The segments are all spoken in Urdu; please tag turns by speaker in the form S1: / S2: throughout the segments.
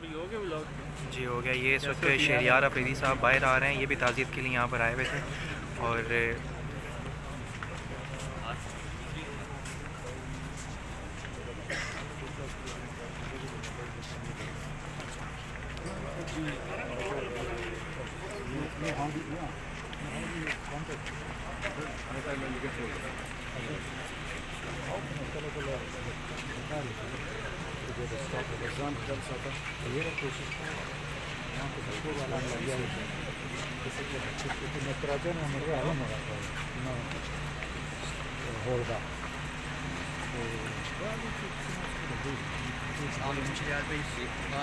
S1: جی ہو گیا. یہ اس وقت شہریار افریدی صاحب باہر آ رہے ہیں, یہ بھی تعزیت کے لیے یہاں پر آئے ہوئے تھے. اور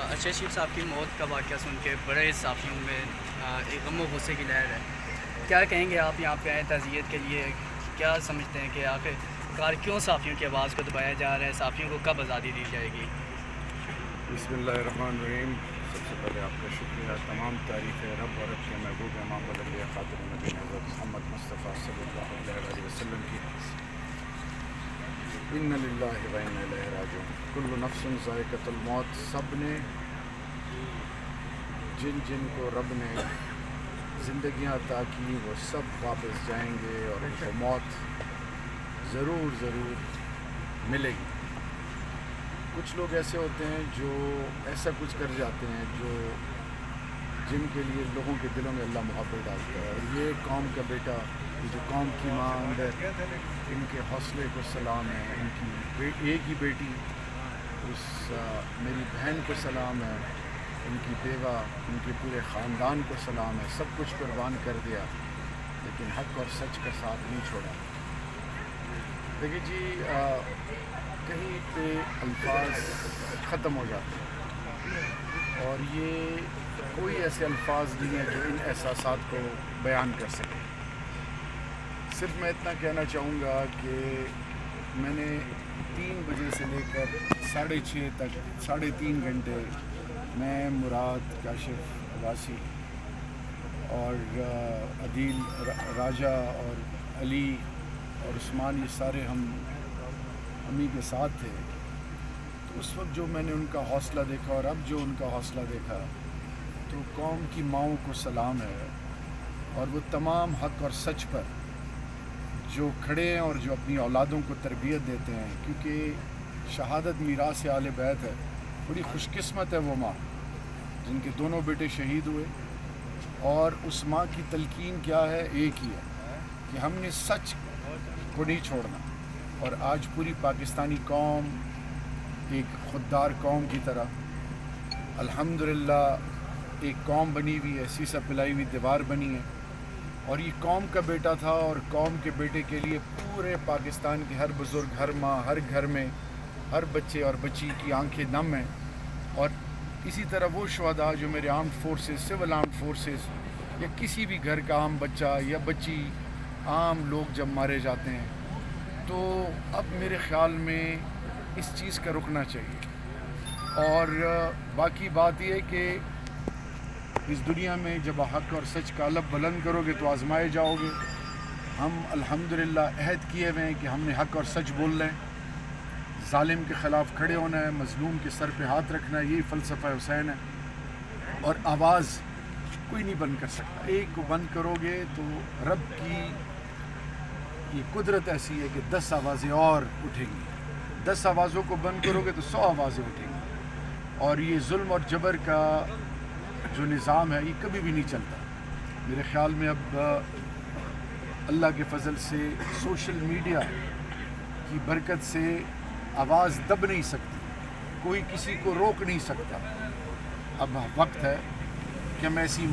S2: اچھا شیف صاحب کی موت کا واقعہ سن کے بڑے صحافیوں میں ایک غم و غصے کی لہر ہے. کیا کہیں گے آپ یہاں پہ آئے تعزیت کے لیے؟ کیا سمجھتے ہیں کہ آخر کیوں صحافیوں کی آواز کو دبایا جا رہا ہے؟ صحافیوں کو کب آزادی دی جائے گی؟
S3: بسم اللہ الرحمن الرحیم. سب سے پہلے آپ کا شکریہ. تمام تعریف رب اور رب کے محبوب امام بلندیہ خاتم نبی حضرت محمد مصطفیٰ صلی اللہ علیہ وسلم کی ان للہ و انا الیہ راجعون. کل نفس ذائقۃ الموت. سب نے جن کو رب نے زندگیاں عطا کی وہ سب واپس جائیں گے اور ان کو موت ضرور ملے گی. کچھ لوگ ایسے ہوتے ہیں جو ایسا کچھ کر جاتے ہیں جن کے لیے لوگوں کے دلوں میں اللہ محبت ڈالتا ہے. اور یہ قوم کا بیٹا، یہ جو قوم کی ماں اندر، ان کے حوصلے کو سلام ہے. ان کی ایک ہی بیٹی میری بہن کو سلام ہے. ان کی بیوہ، ان کے پورے خاندان کو سلام ہے. سب کچھ قربان کر دیا لیکن حق اور سچ کا ساتھ نہیں چھوڑا. دیکھیے جی، کہیں پہ الفاظ ختم ہو جاتے ہیں اور یہ کوئی ایسے الفاظ نہیں ہیں جو ان احساسات کو بیان کر سکیں. صرف میں اتنا کہنا چاہوں گا کہ میں نے 3 بجے سے لے کر 6:30 تک 3.5 گھنٹے میں، مراد، کاشف، عباسی اور عدیل، راجہ اور علی اور عثمان، یہ سارے ہم امی کے ساتھ تھے. تو اس وقت جو میں نے ان کا حوصلہ دیکھا اور اب جو ان کا حوصلہ دیکھا تو قوم کی ماؤں کو سلام ہے. اور وہ تمام حق اور سچ پر جو کھڑے ہیں اور جو اپنی اولادوں کو تربیت دیتے ہیں، کیونکہ شہادت میراث آل بیت ہے. بڑی خوش قسمت ہے وہ ماں جن کے دونوں بیٹے شہید ہوئے. اور اس ماں کی تلقین کیا ہے؟ ایک ہی ہے کہ ہم نے سچ کو نہیں چھوڑنا. اور آج پوری پاکستانی قوم ایک خوددار قوم کی طرح الحمدللہ ایک قوم بنی ہوئی ہے، سیسا پلائی ہوئی دیوار بنی ہے. اور یہ قوم کا بیٹا تھا اور قوم کے بیٹے کے لیے پورے پاکستان کے ہر بزرگ، ہر ماں، ہر گھر میں ہر بچے اور بچی کی آنکھیں نم ہیں. اور اسی طرح وہ شہداء جو میرے armed forces, civil armed forces یا کسی بھی گھر کا عام بچہ یا بچی، عام لوگ جب مارے جاتے ہیں تو اب میرے خیال میں اس چیز کا رکنا چاہیے. اور باقی بات یہ ہے کہ اس دنیا میں جب حق اور سچ کا علم بلند کرو گے تو آزمائے جاؤ گے. ہم الحمدللہ عہد کیے ہوئے ہیں کہ ہم نے حق اور سچ بولنا ہے، ظالم کے خلاف کھڑے ہونا ہے، مظلوم کے سر پہ ہاتھ رکھنا ہے. یہی فلسفہ حسین ہے. اور آواز کوئی نہیں بند کر سکتا. ایک کو بند کرو گے تو رب کی یہ قدرت ایسی ہے کہ 10 آوازیں اور اٹھیں گی. 10 آوازوں کو بند کرو گے تو 100 آوازیں اٹھیں گی. اور یہ ظلم اور جبر کا جو نظام ہے یہ کبھی بھی نہیں چلتا. میرے خیال میں اب اللہ کے فضل سے سوشل میڈیا کی برکت سے آواز دب نہیں سکتی، کوئی کسی کو روک نہیں سکتا. اب وقت ہے کہ ہم ایسی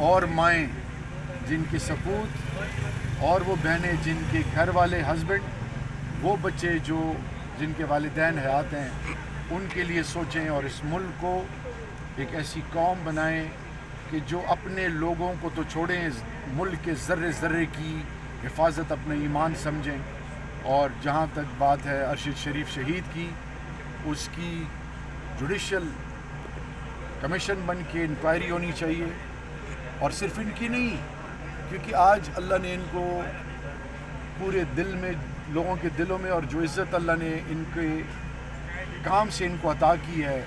S3: اور مائیں جن کے سپوت اور وہ بہنیں جن کے گھر والے ہسبینڈ، وہ بچے جن کے والدین حیات ہیں، ان کے لیے سوچیں اور اس ملک کو ایک ایسی قوم بنائیں کہ جو اپنے لوگوں کو تو چھوڑیں، ملک کے ذرے ذرے کی حفاظت اپنے ایمان سمجھیں. اور جہاں تک بات ہے ارشد شریف شہید کی، اس کی جوڈیشل کمیشن بن کے انکوائری ہونی چاہیے. اور صرف ان کی نہیں، کیونکہ آج اللہ نے ان کو پورے دل میں، لوگوں کے دلوں میں، اور جو عزت اللہ نے ان کے کام سے ان کو عطا کی ہے،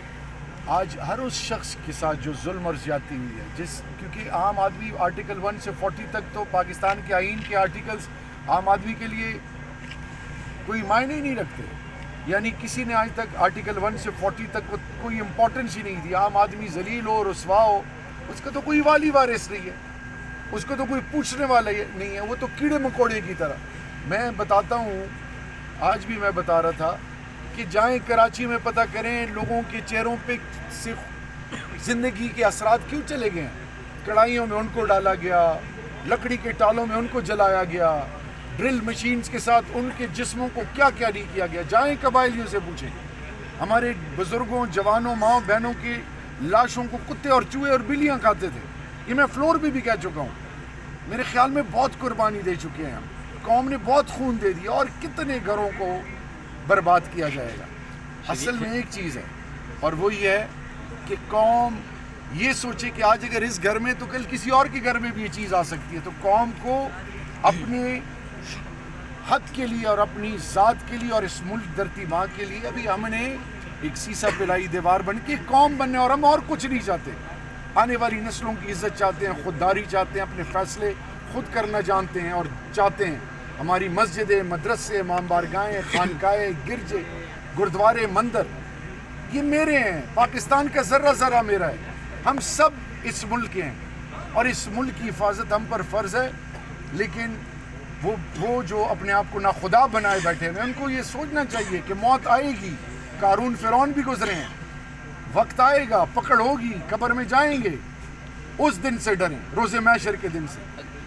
S3: آج ہر اس شخص کے ساتھ جو ظلم اور زیادتی ہوئی ہے، کیونکہ عام آدمی آرٹیکل 1 سے 40 تک تو پاکستان کے آئین کے آرٹیکلز عام آدمی کے لیے کوئی معنی نہیں رکھتے، یعنی کسی نے آج تک آرٹیکل 1 سے 40 تک کوئی امپورٹنس ہی نہیں دی. عام آدمی ذلیل ہو، رسوا ہو، اس کا تو کوئی والی وارث نہیں ہے، اس کو تو کوئی پوچھنے والا نہیں ہے، وہ تو کیڑے مکوڑے کی طرح. میں بتاتا ہوں، آج بھی میں بتا رہا تھا کہ جائیں کراچی میں پتہ کریں لوگوں کے چہروں پہ سے زندگی کے اثرات کیوں چلے گئے ہیں. کڑھائیوں میں ان کو ڈالا گیا، لکڑی کے ٹالوں میں ان کو جلایا گیا، ڈرل مشینز کے ساتھ ان کے جسموں کو کیا کیا نہیں کیا گیا. جائیں قبائلیوں سے پوچھیں، ہمارے بزرگوں، جوانوں، ماں بہنوں کی لاشوں کو کتے اور چوہے اور بلیاں کھاتے تھے. یہ میں فلور پہ بھی کہہ چکا ہوں. میرے خیال میں بہت قربانی دے چکے ہیں ہم، قوم نے بہت خون دے دیا، اور کتنے گھروں کو برباد کیا جائے گا. اصل میں ایک چیز ہے، اور وہ یہ ہے کہ قوم یہ سوچے کہ آج اگر اس گھر میں تو کل کسی اور کے گھر میں بھی یہ چیز آ سکتی ہے. تو قوم کو اپنے حق کے لیے اور اپنی ذات کے لیے اور اس ملک دھرتی ماں کے لیے ابھی ہم نے ایک سیسا پلائی دیوار بن کے قوم بننے، اور ہم اور کچھ نہیں چاہتے. آنے والی نسلوں کی عزت چاہتے ہیں، خودداری چاہتے ہیں، اپنے فیصلے خود کرنا جانتے ہیں اور چاہتے ہیں. ہماری مسجدیں، مدرسے، امام بارگاہیں، خانقاہیں، گرجے، گردوارے، مندر یہ میرے ہیں. پاکستان کا ذرہ ذرہ میرا ہے. ہم سب اس ملک کے ہیں اور اس ملک کی حفاظت ہم پر فرض ہے. لیکن وہ جو اپنے آپ کو ناخدا بنائے بیٹھے ہیں، ان کو یہ سوچنا چاہیے کہ موت آئے گی. قارون فرعون بھی گزرے ہیں، وقت آئے گا، پکڑ ہوگی، قبر میں جائیں گے. اس دن سے ڈریں، روز محشر کے دن سے.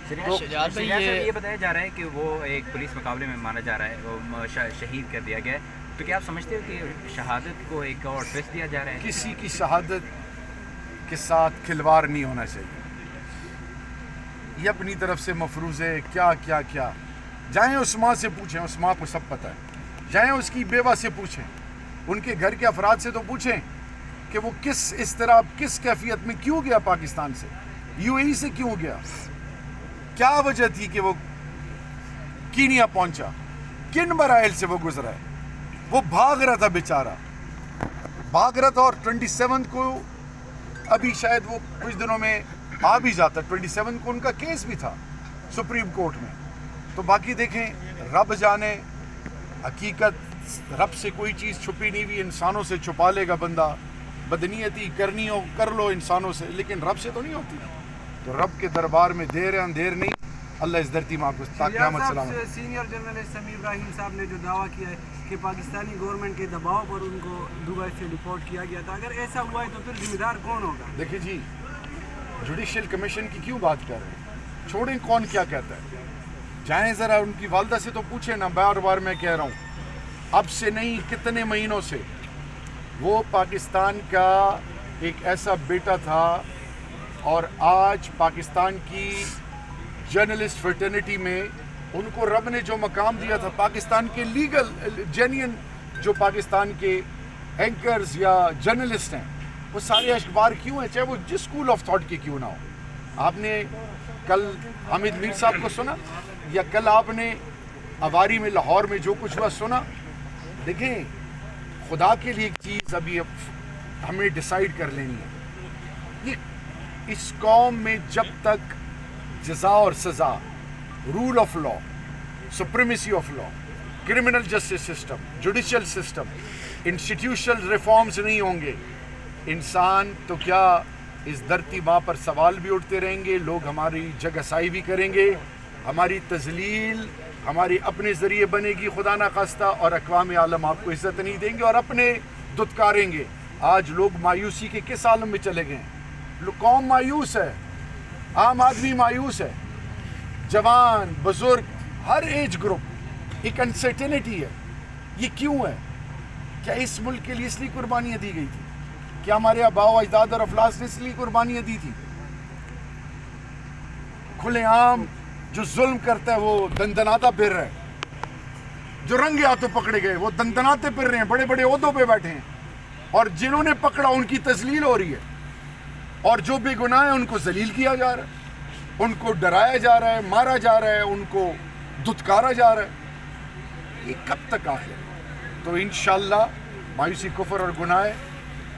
S2: شجاعت بھائی،
S4: یہ بتایا جا رہا ہے کہ وہ ایک پولیس مقابلے میں مانا جا رہا ہے، وہ شہید کر دیا گیا ہے. تو کیا آپ سمجھتے ہو کہ شہادت کو ایک اور ٹویسٹ دیا جا رہا ہے؟
S3: کسی کی شہادت کے ساتھ کھلواڑ نہیں ہونا چاہیے. یہ اپنی طرف سے مفروض ہے کیا کیا کیا. جائیں اس ماں سے پوچھیں، اس ماں کو سب پتہ ہے. جائیں اس کی بیوہ سے پوچھیں، ان کے گھر کے افراد سے تو پوچھیں کہ وہ کس اضطراب، کس کیفیت میں کیوں گیا پاکستان سے، یو اے ای سے کیوں گیا، کیا وجہ تھی کہ وہ کینیا پہنچا، کن مراحل سے وہ گزرا ہے. وہ بھاگ رہا تھا بیچارہ، بھاگ رہا تھا. اور 27 کو ابھی شاید وہ کچھ دنوں میں آ بھی جاتا. 27 کو ان کا کیس بھی تھا سپریم کورٹ میں. تو باقی دیکھیں، رب جانے. حقیقت رب سے کوئی چیز چھپی نہیں ہوئی. انسانوں سے چھپا لے گا بندہ، بدنیتی کرنی ہو کر لو انسانوں سے، لیکن رب سے تو نہیں ہوتی. تو رب کے دربار میں دیر ہے اندھیر نہیں. اللہ اس دھرتی ماں کو قیامت سلامت.
S5: سینئر جرنلسٹ سمیع ابراہیم صاحب نے جو دعویٰ کیا ہے کہ پاکستانی گورنمنٹ کے دباؤ پر ان کو دبئی سے ڈپورٹ کیا گیا تھا، اگر ایسا ہوا ہے تو پھر ذمہ دار کون ہوگا؟
S3: دیکھیں جی، جوڈیشل کمیشن کی کیوں بات کر رہے ہیں؟ چھوڑیں کون کیا کہتا ہے. جائیں ذرا ان کی والدہ سے تو پوچھیں نا. بار بار میں کہہ رہا ہوں، اب سے نہیں کتنے مہینوں سے وہ پاکستان کا ایک ایسا بیٹا تھا، اور آج پاکستان کی جرنلسٹ فرٹرنیٹی میں ان کو رب نے جو مقام دیا تھا، پاکستان کے لیگل جینین جو پاکستان کے اینکرز یا جرنلسٹ ہیں، وہ سارے اشکبار کیوں ہیں، چاہے وہ جس اسکول آف تھاٹ کے کیوں نہ ہو. آپ نے کل حامد میر صاحب کو سنا، یا کل آپ نے اواری میں لاہور میں جو کچھ ہوا سنا. دیکھیں، خدا کے لیے ایک چیز ابھی ہمیں ڈیسائیڈ کر لینی ہے. یہ اس قوم میں جب تک جزا اور سزا، rule of law, supremacy of law, criminal justice system, judicial system, institutional reforms نہیں ہوں گے، انسان تو کیا اس دھرتی ماں پر سوال بھی اٹھتے رہیں گے. لوگ ہماری جگہسائی بھی کریں گے، ہماری تذلیل ہماری اپنے ذریعے بنے گی خدا نہ خواستہ، اور اقوام عالم آپ کو عزت نہیں دیں گے اور اپنے دھتکاریں گے. آج لوگ مایوسی کے کس عالم میں چلے گئے ہیں؟ قوم مایوس ہے، عام آدمی مایوس ہے، جوان، بزرگ، ہر ایج گروپ. ایک انسرٹینٹی ہے. یہ کیوں ہے؟ کیا اس ملک کے لیے اس لیے قربانیاں دی گئی تھی؟ کیا ہمارے آباء و اجداد اور افلاس نے اس لیے قربانیاں دی تھی؟ کھلے عام جو ظلم کرتا ہے وہ دندناتا پھر رہا ہے، جو رنگے ہاتھوں پکڑے گئے وہ دندناتے پھر رہے ہیں، بڑے بڑے عہدوں پہ بیٹھے ہیں، اور جنہوں نے پکڑا ان کی تذلیل ہو رہی ہے، اور جو بے گناہ ہیں ان کو ذلیل کیا جا رہا ہے، ان کو ڈرایا جا رہا ہے، مارا جا رہا ہے، ان کو دھتکارا جا رہا ہے. یہ کب تک آخر؟ تو انشاءاللہ مایوسی کفر اور گناہ ہے.